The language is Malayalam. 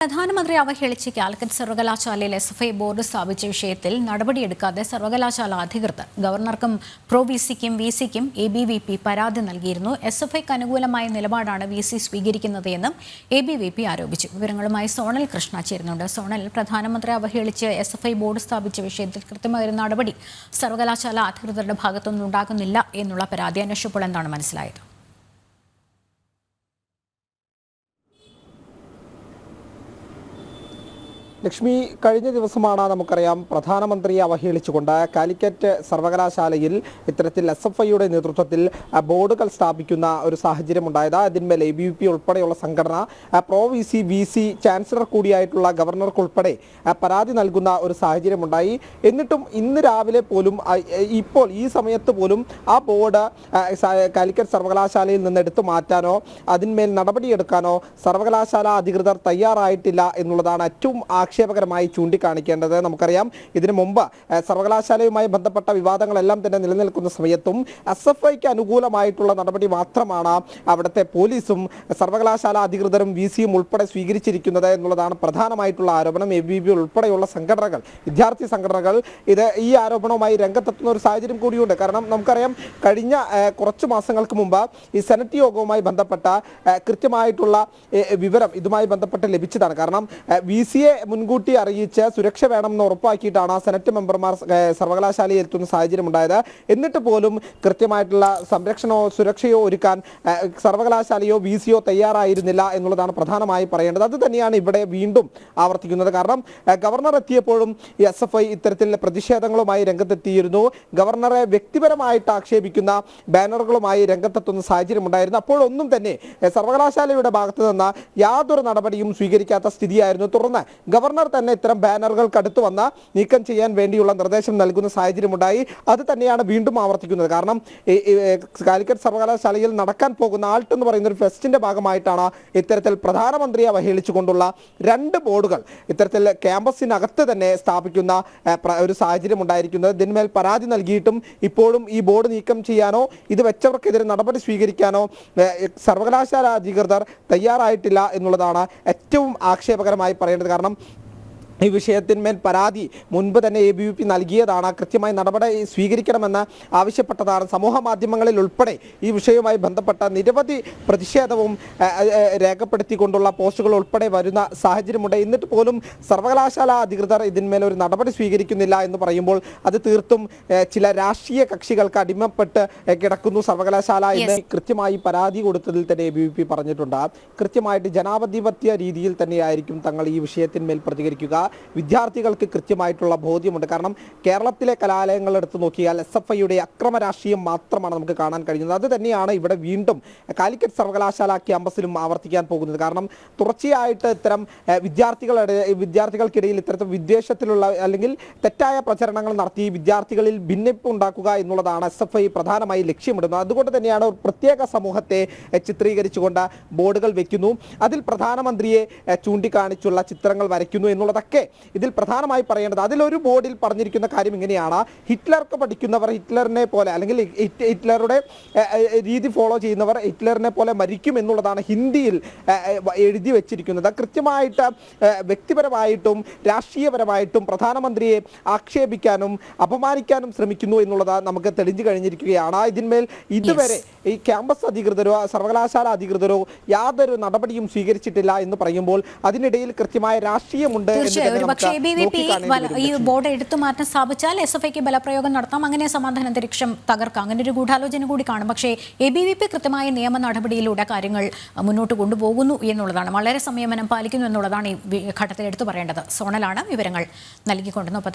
പ്രധാനമന്ത്രി അവഹേളിച്ച് കാലിക്കറ്റ് സർവകലാശാലയിൽ എസ്എഫ്ഐ ബോർഡ് സ്ഥാപിച്ച വിഷയത്തിൽ നടപടിയെടുക്കാതെ സർവകലാശാല അധികൃതർ ഗവർണർക്കും പ്രോ വിസിക്കും വിസിക്കും എബിവിപി പരാതി നൽകിയിരുന്നു. എസ്എഫ്ഐക്ക് അനുകൂലമായ നിലപാടാണ് വിസി സ്വീകരിക്കുന്നത് എന്നും എബിവിപി ആരോപിച്ചു. വിവരങ്ങളുമായി സോണൽ കൃഷ്ണ ചേരുന്നുണ്ട്. സോണൽ, പ്രധാനമന്ത്രി അവഹേളിച്ച് എസ്എഫ്ഐ ബോർഡ് സ്ഥാപിച്ച വിഷയത്തിൽ കൃത്യമായ ഒരു നടപടി സർവകലാശാല അധികൃതരുടെ ഭാഗത്തുനിന്ന് ഉണ്ടാകുന്നില്ല എന്നുള്ള പരാതി അന്വേഷിച്ചപ്പോൾ എന്താണ് മനസ്സിലായത്? ലക്ഷ്മി, കഴിഞ്ഞ ദിവസമാണ് നമുക്കറിയാം പ്രധാനമന്ത്രിയെ അവഹേളിച്ചുകൊണ്ട് കാലിക്കറ്റ് സർവകലാശാലയിൽ ഇത്തരത്തിൽ എസ്എഫ്ഐയുടെ നേതൃത്വത്തിൽ ബോർഡുകൾ സ്ഥാപിക്കുന്ന ഒരു സാഹചര്യം ഉണ്ടായത്. അതിന്മേൽ എബിവിപി ഉൾപ്പെടെയുള്ള സംഘടന പ്രോ വിസി വിസി ചാൻസലർ കൂടിയായിട്ടുള്ള ഗവർണർക്കുൾപ്പെടെ പരാതി നൽകുന്ന ഒരു സാഹചര്യമുണ്ടായി. എന്നിട്ടും ഇന്ന് രാവിലെ പോലും ഇപ്പോൾ ഈ സമയത്ത് പോലും ആ ബോർഡ് കാലിക്കറ്റ് സർവകലാശാലയിൽ നിന്ന് എടുത്തു മാറ്റാനോ അതിന്മേൽ നടപടിയെടുക്കാനോ സർവകലാശാല അധികൃതർ തയ്യാറായിട്ടില്ല എന്നുള്ളതാണ് ഏറ്റവും ആക്ഷേപകരമായി ചൂണ്ടിക്കാണിക്കേണ്ടത്. നമുക്കറിയാം ഇതിനു മുമ്പ് സർവകലാശാലയുമായി ബന്ധപ്പെട്ട വിവാദങ്ങളെല്ലാം തന്നെ നിലനിൽക്കുന്ന സമയത്തും എസ്എഫ്ഐക്ക് അനുകൂലമായിട്ടുള്ള നടപടി മാത്രമാണ് അവിടുത്തെ പോലീസും സർവകലാശാല അധികൃതരും വിസിയും ഉൾപ്പെടെ സ്വീകരിച്ചിരിക്കുന്നത് എന്നുള്ളതാണ് പ്രധാനമായിട്ടുള്ള ആരോപണം. എബിവിപി ഉൾപ്പെടെയുള്ള സംഘടനകൾ, വിദ്യാർത്ഥി സംഘടനകൾ ഈ ആരോപണവുമായി രംഗത്തെത്തുന്ന ഒരു സാഹചര്യം കൂടിയുണ്ട്. കാരണം നമുക്കറിയാം കഴിഞ്ഞ കുറച്ച് മാസങ്ങൾക്ക് മുമ്പ് ഈ സെനറ്റ് യോഗവുമായി ബന്ധപ്പെട്ട കൃത്യമായിട്ടുള്ള വിവരം ഇതുമായി ബന്ധപ്പെട്ട് ലഭിച്ചതാണ്. കാരണം വിസിയെ മുൻകൂട്ടി അറിയിച്ച് സുരക്ഷ വേണമെന്ന് ഉറപ്പാക്കിയിട്ടാണ് സെനറ്റ് മെമ്പർമാർ സർവകലാശാലയിൽ എത്തുന്ന സാഹചര്യം ഉണ്ടായത്. എന്നിട്ട് പോലും കൃത്യമായിട്ടുള്ള സംരക്ഷണമോ സുരക്ഷയോ ഒരുക്കാൻ സർവകലാശാലയോ വിസിയോ തയ്യാറായിരുന്നില്ല എന്നുള്ളതാണ് പ്രധാനമായി പറയേണ്ടത്. അത് തന്നെയാണ് ഇവിടെ വീണ്ടും ആവർത്തിക്കുന്നത്. കാരണം ഗവർണർ എത്തിയപ്പോഴും എസ്എഫ്ഐ ഇത്തരത്തിൽ പ്രതിഷേധങ്ങളുമായി രംഗത്തെത്തിയിരുന്നു. ഗവർണറെ വ്യക്തിപരമായിട്ട് ആക്ഷേപിക്കുന്ന ബാനറുകളുമായി രംഗത്തെത്തുന്ന സാഹചര്യം ഉണ്ടായിരുന്നു. അപ്പോഴൊന്നും തന്നെ സർവകലാശാലയുടെ ഭാഗത്തു നിന്ന് യാതൊരു നടപടിയും സ്വീകരിക്കാത്ത സ്ഥിതിയായിരുന്നു. തുടർന്ന് ഗവർണർ തന്നെ ഇത്തരം ബാനറുകൾക്ക് അടുത്ത് വന്ന നീക്കം ചെയ്യാൻ വേണ്ടിയുള്ള നിർദ്ദേശം നൽകുന്ന സാഹചര്യമുണ്ടായി. അത് തന്നെയാണ് വീണ്ടും ആവർത്തിക്കുന്നത്. കാരണം കാലിക്കറ്റ് സർവകലാശാലയിൽ നടക്കാൻ പോകുന്ന ആൾട്ട് എന്ന് പറയുന്ന ഒരു ഫെസ്റ്റിന്റെ ഭാഗമായിട്ടാണ് ഇത്തരത്തിൽ പ്രധാനമന്ത്രിയെ അവഹേളിച്ചുകൊണ്ടുള്ള 2 ബോർഡുകൾ ഇത്തരത്തിൽ ക്യാമ്പസിനകത്ത് തന്നെ സ്ഥാപിക്കുന്ന ഒരു സാഹചര്യം ഉണ്ടായിരിക്കുന്നത്. ഇതിന്മേൽ പരാതി നൽകിയിട്ടും ഇപ്പോഴും ഈ ബോർഡ് നീക്കം ചെയ്യാനോ ഇത് വെച്ചവർക്കെതിരെ നടപടി സ്വീകരിക്കാനോ സർവകലാശാല അധികൃതർ തയ്യാറായിട്ടില്ല എന്നുള്ളതാണ് ഏറ്റവും ആക്ഷേപകരമായി പറയേണ്ടത്. കാരണം ഈ വിഷയത്തിന്മേൽ പരാതി മുൻപ് തന്നെ എബിവിപി നൽകിയതാണ്. കൃത്യമായി നടപടി സ്വീകരിക്കണമെന്ന് ആവശ്യപ്പെട്ടതാണ്. സമൂഹ മാധ്യമങ്ങളിൽ ഉൾപ്പെടെ ഈ വിഷയവുമായി ബന്ധപ്പെട്ട നിരവധി പ്രതിഷേധവും രേഖപ്പെടുത്തിക്കൊണ്ടുള്ള പോസ്റ്റുകൾ ഉൾപ്പെടെ വരുന്ന സാഹചര്യമുണ്ട്. എന്നിട്ട് പോലും സർവകലാശാല അധികൃതർ ഇതിന്മേൽ ഒരു നടപടി സ്വീകരിക്കുന്നില്ല എന്ന് പറയുമ്പോൾ അത് തീർത്തും ചില രാഷ്ട്രീയ കക്ഷികൾക്ക് അടിമപ്പെട്ട് കിടക്കുന്നു സർവകലാശാല എന്ന് കൃത്യമായി പരാതി കൊടുത്തതിൽ തന്നെ എബിവിപി പറഞ്ഞിട്ടുണ്ട്. കൃത്യമായിട്ട് ജനാധിപത്യ രീതിയിൽ തന്നെയായിരിക്കും തങ്ങൾ ഈ വിഷയത്തിന്മേൽ പ്രതികരിക്കുക. വിദ്യാർത്ഥികൾക്ക് കൃത്യമായിട്ടുള്ള ബോധ്യമുണ്ട്. കാരണം കേരളത്തിലെ കലാലയങ്ങൾ എടുത്തു നോക്കിയാൽ എസ്എഫ്ഐയുടെ അക്രമ രാഷ്ട്രീയം മാത്രമാണ് നമുക്ക് കാണാൻ കഴിയുന്നത്. അത് തന്നെയാണ് ഇവിടെ വീണ്ടും കാലിക്കറ്റ് സർവകലാശാല ക്യാമ്പസിലും ആവർത്തിക്കാൻ പോകുന്നത്. കാരണം തുടർച്ചയായിട്ട് ഇത്തരം വിദ്യാർത്ഥികൾക്കിടയിൽ ഇത്തരത്തിൽ വിദ്വേഷത്തിലുള്ള അല്ലെങ്കിൽ തെറ്റായ പ്രചരണങ്ങൾ നടത്തി വിദ്യാർത്ഥികളിൽ ഭിന്നിപ്പ് ഉണ്ടാക്കുക എന്നുള്ളതാണ് എസ്എഫ്ഐ പ്രധാനമായി ലക്ഷ്യമിടുന്നത്. അതുകൊണ്ട് തന്നെയാണ് ഒരു പ്രത്യേക സമൂഹത്തെ ചിത്രീകരിച്ചുകൊണ്ട് ബോർഡുകൾ വെക്കുന്നു. അതിൽ പ്രധാനമന്ത്രിയെ ചൂണ്ടിക്കാണിച്ചുള്ള ചിത്രങ്ങൾ വരയ്ക്കുന്നു എന്നുള്ളതൊക്കെ ഇതിൽ പ്രധാനമായി പറയേണ്ടത്. അതിലൊരു ബോർഡിൽ പറഞ്ഞിരിക്കുന്ന കാര്യം ഇങ്ങനെയാണ്: ഹിറ്റ്ലർക്ക് പഠിക്കുന്നവർ ഹിറ്റ്ലറിനെ പോലെ അല്ലെങ്കിൽ ഹിറ്റ്ലറുടെ രീതി ഫോളോ ചെയ്യുന്നവർ ഹിറ്റ്ലറിനെ പോലെ മരിക്കും എന്നുള്ളതാണ് ഹിന്ദിയിൽ എഴുതി വെച്ചിരിക്കുന്നത്. കൃത്യമായിട്ട് വ്യക്തിപരമായിട്ടും രാഷ്ട്രീയപരമായിട്ടും പ്രധാനമന്ത്രിയെ ആക്ഷേപിക്കാനും അപമാനിക്കാനും ശ്രമിക്കുന്നു എന്നുള്ളത് നമുക്ക് തെളിഞ്ഞു കഴിഞ്ഞിരിക്കുകയാണ്. ഇതിന്മേൽ ഇതുവരെ ഈ ക്യാമ്പസ് അധികൃതരോ സർവകലാശാല അധികൃതരോ യാതൊരു നടപടിയും സ്വീകരിച്ചിട്ടില്ല എന്ന് പറയുമ്പോൾ അതിനിടയിൽ കൃത്യമായ രാഷ്ട്രീയമുണ്ട്. പക്ഷേ എബിവിപി ഈ ബോർഡ് എടുത്തു മാറ്റാൻ സ്ഥാപിച്ചാൽ എസ്എഫ്ഐക്ക് ബലപ്രയോഗം നടത്താം, അങ്ങനെ സമാധാന അന്തരീക്ഷം തകർക്കാം, അങ്ങനെ ഒരു ഗൂഢാലോചന കൂടി കാണും. പക്ഷേ എബിവിപി കൃത്യമായ നിയമ നടപടിയിലൂടെ കാര്യങ്ങൾ മുന്നോട്ട് കൊണ്ടുപോകുന്നു എന്നുള്ളതാണ്, വളരെ സംയമനം പാലിക്കുന്നു എന്നുള്ളതാണ് ഈ ഘട്ടത്തിൽ എടുത്തു പറയേണ്ടത്. സോണലാണ് വിവരങ്ങൾ നൽകിക്കൊണ്ടിരുന്നത്.